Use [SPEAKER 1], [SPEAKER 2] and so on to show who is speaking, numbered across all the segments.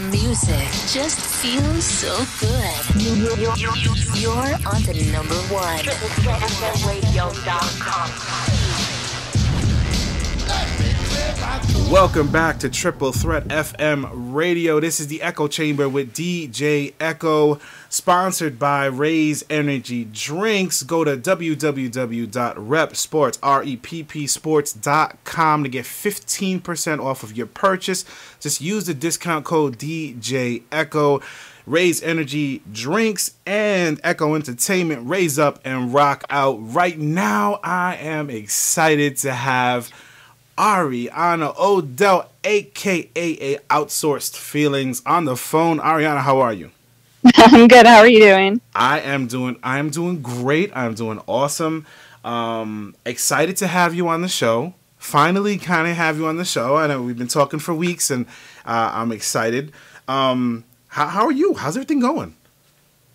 [SPEAKER 1] Music just feels so good. You're on to number one.
[SPEAKER 2] Welcome back to Triple Threat FM Radio. This is the Echo Chamber with DJ Echo, sponsored by Raise Energy Drinks. Go to www.reppsports.com to get 15% off of your purchase. Just use the discount code DJ Echo. Raise Energy Drinks and Echo Entertainment. Raise up and rock out. Right now, I am excited to have Arianna O'Dell, aka Outsourced Feelings, on the phone. Arianna, how are you?
[SPEAKER 3] I'm good. How are you doing?
[SPEAKER 2] I am doing great. I'm doing awesome. Excited to have you on the show. Finally, kind of have you on the show. I know we've been talking for weeks, and I'm excited. How are you? How's everything going?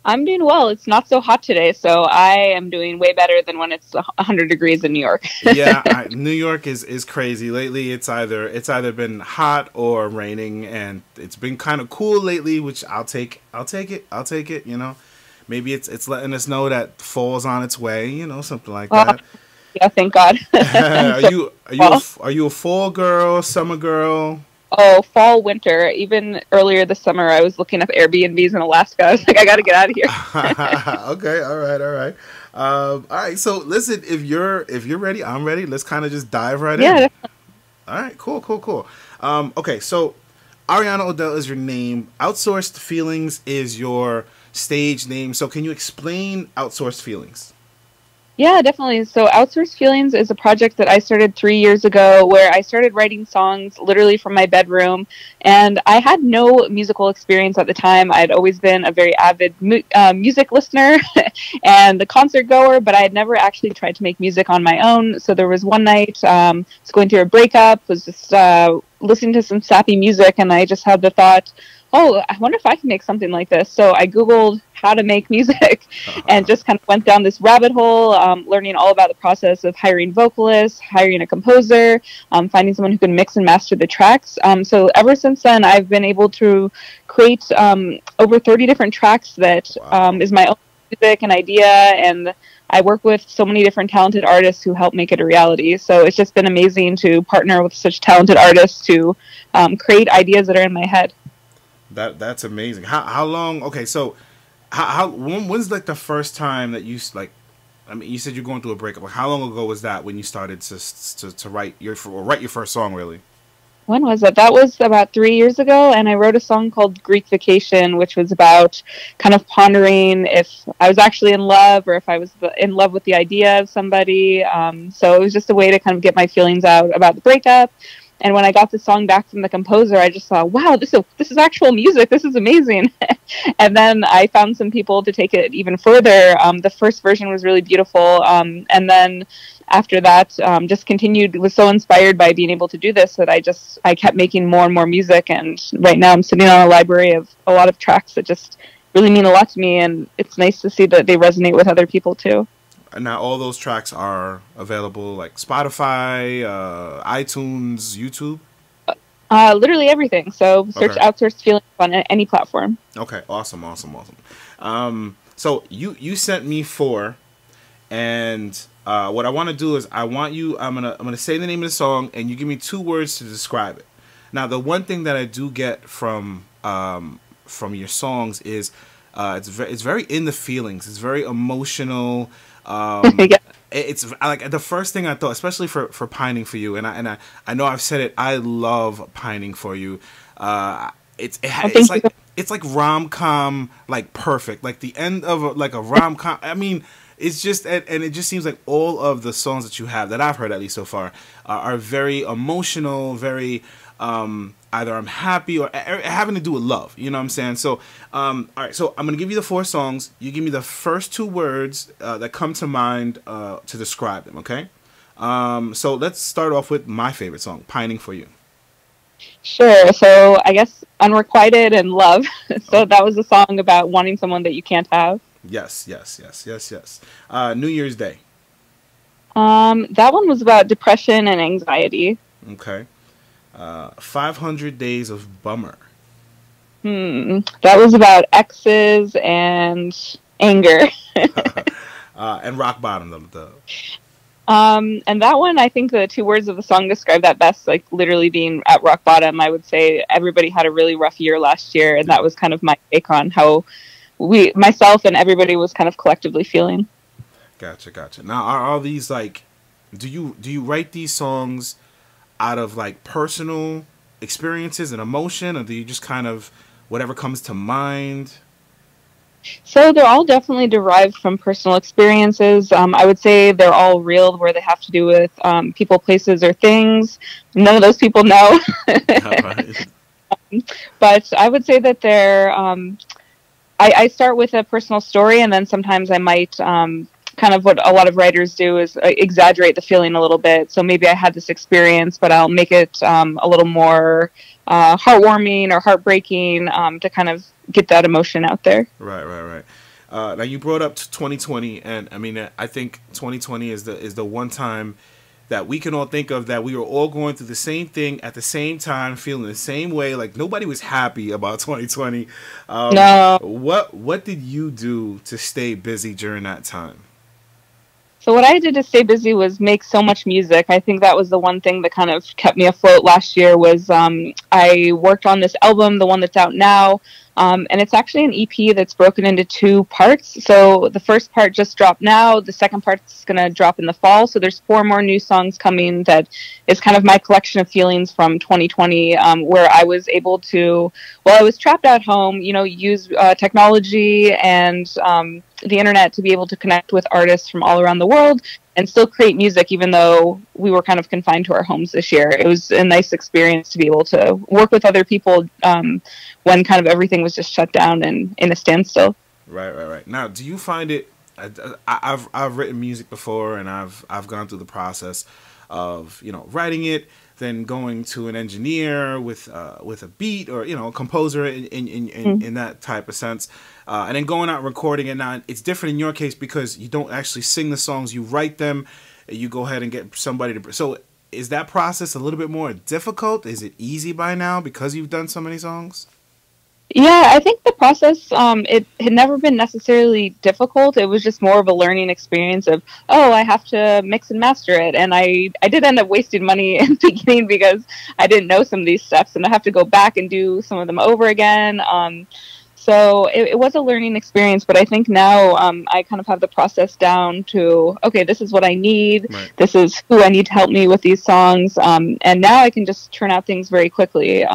[SPEAKER 3] I'm doing well. It's not so hot today, so I am doing way better than when it's 100 degrees in New York.
[SPEAKER 2] Yeah, New York is crazy lately. It's either been hot or raining, and it's been kind of cool lately, which I'll take it. You know, maybe it's letting us know that fall's on its way. You know, something like that.
[SPEAKER 3] Yeah, thank God.
[SPEAKER 2] Are you a fall girl, summer girl?
[SPEAKER 3] Oh, fall, winter. Even earlier this summer, I was looking up Airbnbs in Alaska. I was like, I got to get out of here.
[SPEAKER 2] Okay, all right. All right. So listen, if you're ready, I'm ready. Let's kind of just dive right in.
[SPEAKER 3] Definitely.
[SPEAKER 2] All right, cool. Okay, so Arianna O'Dell is your name. Outsourced Feelings is your stage name. So can you explain Outsourced Feelings?
[SPEAKER 3] Yeah, definitely. So Outsourced Feelings is a project that I started 3 years ago where I started writing songs literally from my bedroom. And I had no musical experience at the time. I'd always been a very avid music listener and a concert goer, but I had never actually tried to make music on my own. So there was one night, I was going through a breakup, was just listening to some sappy music, and I just had the thought, oh, I wonder if I can make something like this. So I Googled how to make music and just kind of went down this rabbit hole, learning all about the process of hiring vocalists, hiring a composer, finding someone who can mix and master the tracks. So ever since then, I've been able to create over 30 different tracks that is my own music and idea, and I work with so many different talented artists who help make it a reality. So it's just been amazing to partner with such talented artists to create ideas that are in my head.
[SPEAKER 2] That's amazing. How long? Okay, so when's like the first time that you like? I mean, you said you're going through a breakup. Like, how long ago was that when you started to write your first song? Really?
[SPEAKER 3] When was that? That was about 3 years ago, and I wrote a song called Greek Vacation, which was about kind of pondering if I was actually in love or if I was in love with the idea of somebody. So it was just a way to kind of get my feelings out about the breakup. And when I got the song back from the composer, I just thought, wow, this is actual music. This is amazing. And then I found some people to take it even further. The first version was really beautiful. And then after that, just continued, was so inspired by being able to do this that I kept making more and more music. And right now I'm sitting on a library of a lot of tracks that just really mean a lot to me. And it's nice to see that they resonate with other people too.
[SPEAKER 2] And now all those tracks are available like Spotify, iTunes, YouTube?
[SPEAKER 3] Literally everything. So search Outsourced Feelings on any platform.
[SPEAKER 2] Okay, awesome. So you sent me 4, and what I want to do is I'm gonna say the name of the song, and you give me 2 words to describe it. Now, the one thing that I do get from your songs is it's very in the feelings. It's very emotional.
[SPEAKER 3] Yeah.
[SPEAKER 2] It's like the first thing I thought, especially for Pining for You, and I know I've said it. I love Pining for You. It's like rom-com, like perfect, like the end of a rom-com. I mean, it's just, and it just seems like all of the songs that you have that I've heard at least so far are very emotional, very either I'm happy or having to do with love. You know what I'm saying? So, all right. So I'm gonna give you the 4 songs. You give me the first 2 words that come to mind to describe them. Okay. So let's start off with my favorite song, "Pining for You."
[SPEAKER 3] Sure. So I guess "Unrequited" and "Love." So that was a song about wanting someone that you can't have.
[SPEAKER 2] Yes. New Year's Day.
[SPEAKER 3] That one was about depression and anxiety.
[SPEAKER 2] Okay. 500 Days of Bummer.
[SPEAKER 3] That was about exes and anger.
[SPEAKER 2] And rock bottom,
[SPEAKER 3] And that one, I think the two words of the song describe that best, like literally being at rock bottom. I would say everybody had a really rough year last year, and that was kind of my take on how myself and everybody was kind of collectively feeling.
[SPEAKER 2] Gotcha. Now, are all these like, do you write these songs out of like personal experiences and emotion, or do you just kind of whatever comes to mind?
[SPEAKER 3] So they're all definitely derived from personal experiences. I would say they're all real, where they have to do with people, places, or things. None of those people know. But I would say that they're. I start with a personal story, and then sometimes I might kind of what a lot of writers do is exaggerate the feeling a little bit. So maybe I had this experience, but I'll make it a little more heartwarming or heartbreaking to kind of get that emotion out there.
[SPEAKER 2] Right. Now you brought up 2020, and I mean, I think 2020 is the one time that we can all think of that we were all going through the same thing at the same time, feeling the same way. Like nobody was happy about 2020.
[SPEAKER 3] No.
[SPEAKER 2] What did you do to stay busy during that time?
[SPEAKER 3] So what I did to stay busy was make so much music. I think that was the one thing that kind of kept me afloat last year was I worked on this album, the one that's out now, and it's actually an EP that's broken into two parts. So the first part just dropped now. The second part's going to drop in the fall. So there's 4 more new songs coming that is kind of my collection of feelings from 2020, where I was able to, while I was trapped at home, use technology and the internet to be able to connect with artists from all around the world and still create music, even though we were kind of confined to our homes this year. It was a nice experience to be able to work with other people when kind of everything was just shut down and in a standstill.
[SPEAKER 2] Right. Now, do you find it? I've written music before, and I've gone through the process of writing it, then going to an engineer with a beat or a composer in that type of sense, and then going out and recording it. Now it's different in your case because you don't actually sing the songs, you write them, you go ahead and get somebody to. So is that process a little bit more difficult? Is it easy by now because you've done so many songs?
[SPEAKER 3] Yeah, I think the process, it had never been necessarily difficult. It was just more of a learning experience of, I have to mix and master it. And I did end up wasting money in the beginning because I didn't know some of these steps, and I have to go back and do some of them over again. So it was a learning experience, but I think now I kind of have the process down to, okay, this is what I need. Right. This is who I need to help me with these songs. And now I can just turn out things very quickly.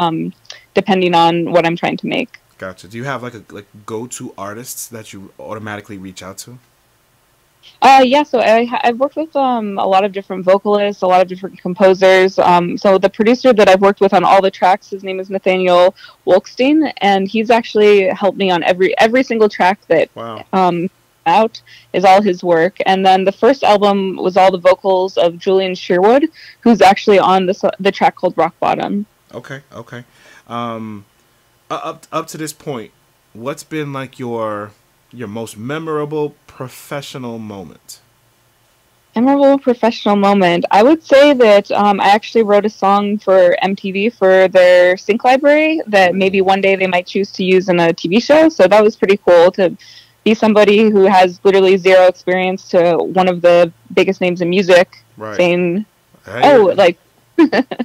[SPEAKER 3] Depending on what I'm trying to make.
[SPEAKER 2] Gotcha. Do you have like go-to artists that you automatically reach out to?
[SPEAKER 3] Yeah, so I've worked with a lot of different vocalists, a lot of different composers. So the producer that I've worked with on all the tracks, his name is Nathaniel Wolkstein, and he's actually helped me on every single track that out is all his work. And then the first album was all the vocals of Julian Shearwood, who's actually on the track called Rock Bottom.
[SPEAKER 2] Okay. Up to this point, what's been like your most memorable professional moment?
[SPEAKER 3] Memorable professional moment. I would say that I actually wrote a song for MTV for their sync library that maybe one day they might choose to use in a TV show. So that was pretty cool to be somebody who has literally zero experience to one of the biggest names in music saying,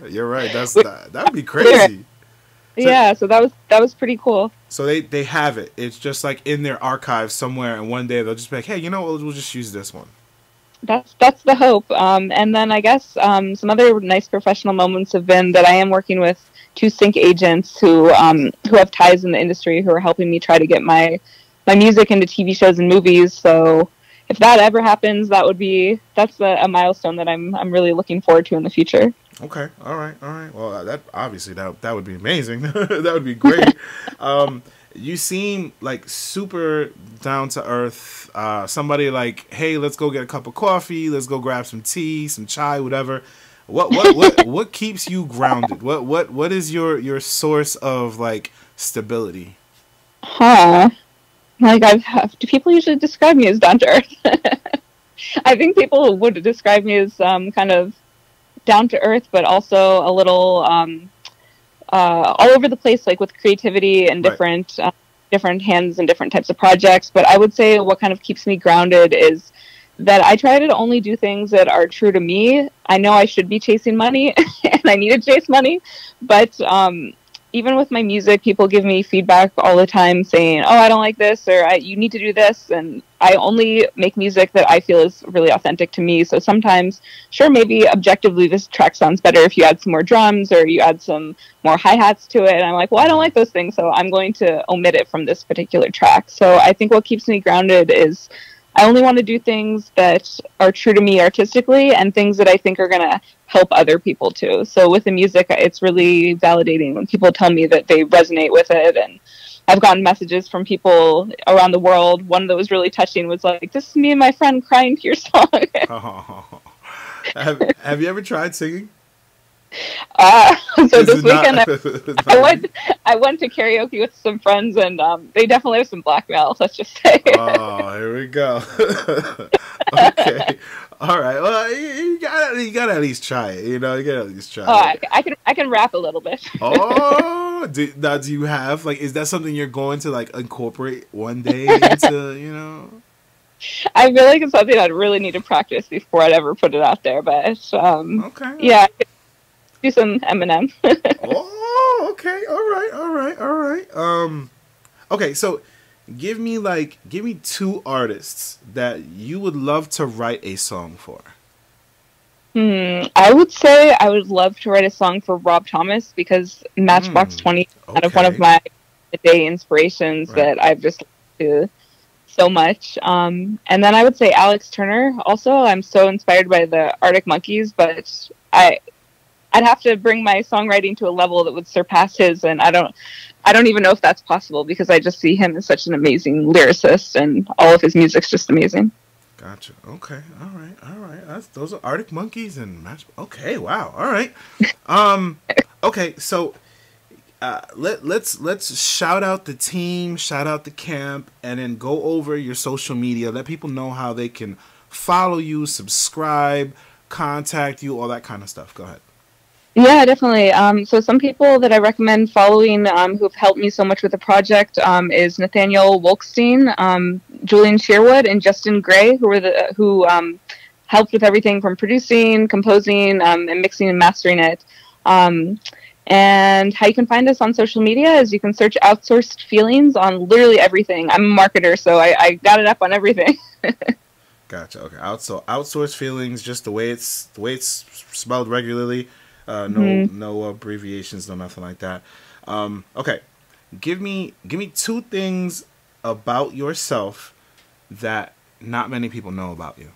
[SPEAKER 2] You're right. That'd be crazy.
[SPEAKER 3] So that was pretty cool.
[SPEAKER 2] So they have it. It's just like in their archives somewhere, and one day they'll just be like, hey, we'll just use this one.
[SPEAKER 3] That's the hope. And then I guess some other nice professional moments have been that I am working with 2 sync agents who have ties in the industry who are helping me try to get my music into TV shows and movies. So if that ever happens, that's a milestone that I'm really looking forward to in the future.
[SPEAKER 2] Okay. All right. Well, that obviously that would be amazing. That would be great. You seem like super down to earth. Somebody like, hey, let's go get a cup of coffee. Let's go grab some tea, some chai, whatever. What keeps you grounded? What is your source of like stability?
[SPEAKER 3] Do people usually describe me as down to earth? I think people would describe me as kind of down to earth, but also a little all over the place, like with creativity and different hands and different types of projects. But I would say what kind of keeps me grounded is that I try to only do things that are true to me. I know I should be chasing money and I need to chase money, but even with my music, people give me feedback all the time saying, oh, I don't like this, or you need to do this. And I only make music that I feel is really authentic to me. So sometimes, sure, maybe objectively this track sounds better if you add some more drums or you add some more hi-hats to it. And I'm like, well, I don't like those things, so I'm going to omit it from this particular track. So I think what keeps me grounded is I only want to do things that are true to me artistically and things that I think are going to help other people too. So with the music, it's really validating when people tell me that they resonate with it. And I've gotten messages from people around the world. One that was really touching was like, this is me and my friend crying to your song.
[SPEAKER 2] Oh. Have you ever tried singing?
[SPEAKER 3] So this weekend I went to karaoke with some friends, and they definitely have some blackmail, let's just say.
[SPEAKER 2] Oh, here we go. Okay, all right. Well, you gotta at least try it. You know, you gotta at least try.
[SPEAKER 3] Oh, I can rap a little bit.
[SPEAKER 2] Oh, do you have is that something you're going to incorporate one day into? You know.
[SPEAKER 3] I feel like it's something I'd really need to practice before I'd ever put it out there. But
[SPEAKER 2] okay.
[SPEAKER 3] Yeah. Do some Eminem.
[SPEAKER 2] Oh, okay. All right. Okay, so give me two artists that you would love to write a song for.
[SPEAKER 3] I would say I would love to write a song for Rob Thomas, because Matchbox 20 is kind of one of my day inspirations that I've just listened to so much. And then I would say Alex Turner. Also, I'm so inspired by the Arctic Monkeys, but I'd have to bring my songwriting to a level that would surpass his, and I don't even know if that's possible, because I just see him as such an amazing lyricist, and all of his music's just amazing.
[SPEAKER 2] Gotcha. Okay. All right. Those are Arctic Monkeys and Match. Okay. Wow. All right. Okay. So, let's shout out the team, shout out the camp, and then go over your social media. Let people know how they can follow you, subscribe, contact you, all that kind of stuff. Go ahead.
[SPEAKER 3] Yeah, definitely. So some people that I recommend following who've helped me so much with the project is Nathaniel Wolkstein, Julian Shearwood, and Justin Gray, who helped with everything from producing, composing, and mixing and mastering it. And how you can find us on social media is you can search Outsourced Feelings on literally everything. I'm a marketer, so I got it up on everything.
[SPEAKER 2] Gotcha. Okay. Outsourced Feelings, just the way it's spelled regularly. No abbreviations, no nothing like that. Okay, give me two things about yourself that not many people know about you.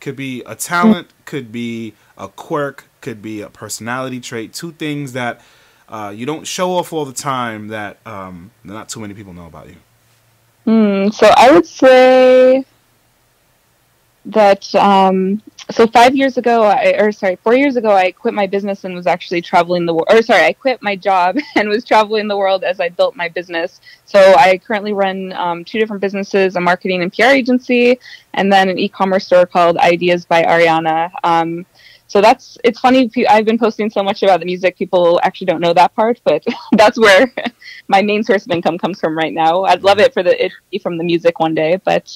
[SPEAKER 2] Could be a talent, could be a quirk, could be a personality trait. Two things that you don't show off all the time that not too many people know about you. So
[SPEAKER 3] I would say that so 4 years ago, I quit my business and was actually traveling the world. I quit my job and was traveling the world as I built my business. So I currently run 2 different businesses, a marketing and PR agency, and then an e-commerce store called Ideas by Arianna. So it's funny, I've been posting so much about the music, people actually don't know that part, but that's where my main source of income comes from right now. I'd love it to be from the music one day, but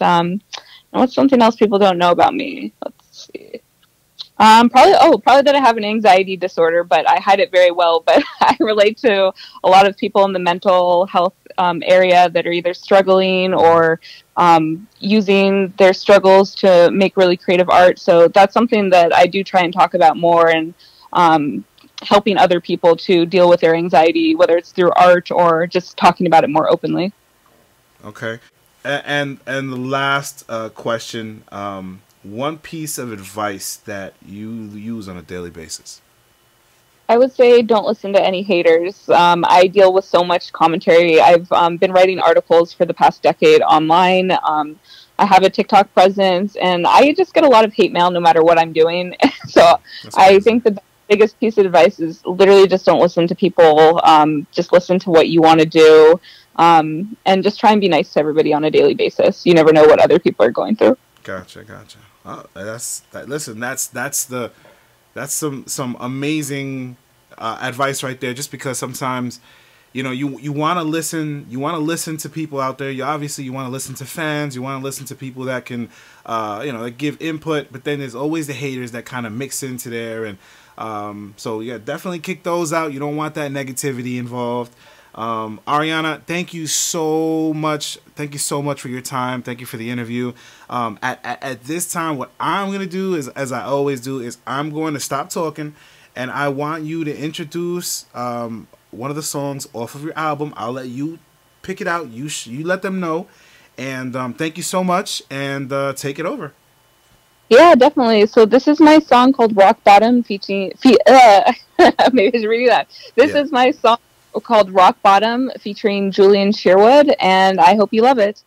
[SPEAKER 3] what's something else people don't know about me? Let's see. Probably that I have an anxiety disorder, but I hide it very well. But I relate to a lot of people in the mental health area that are either struggling or using their struggles to make really creative art. So that's something that I do try and talk about more, and helping other people to deal with their anxiety, whether it's through art or just talking about it more openly.
[SPEAKER 2] Okay. And the last question, one piece of advice that you use on a daily basis.
[SPEAKER 3] I would say don't listen to any haters. I deal with so much commentary. I've been writing articles for the past decade online. I have a TikTok presence, and I just get a lot of hate mail no matter what I'm doing. So I think the biggest piece of advice is literally just don't listen to people. Just listen to what you want to do. And just try and be nice to everybody on a daily basis. You never know what other people are going through.
[SPEAKER 2] Gotcha. Listen, that's some amazing advice right there, just because sometimes, you know, you want to listen to people out there. You obviously want to listen to fans. You want to listen to people that can, you know, that give input. But then there's always the haters that kind of mix into there, and so yeah, definitely kick those out. You don't want that negativity involved. Arianna, thank you so much. Thank you so much for your time. Thank you for the interview. At this time, what I'm gonna do is, as I always do, is I'm going to stop talking, and I want you to introduce one of the songs off of your album. I'll let you pick it out. You let them know. And thank you so much. And take it over.
[SPEAKER 3] Yeah, definitely. So this is my song called Rock Bottom featuring... maybe I should redo that. This is my song called Rock Bottom featuring Julian Shearwood, and I hope you love it.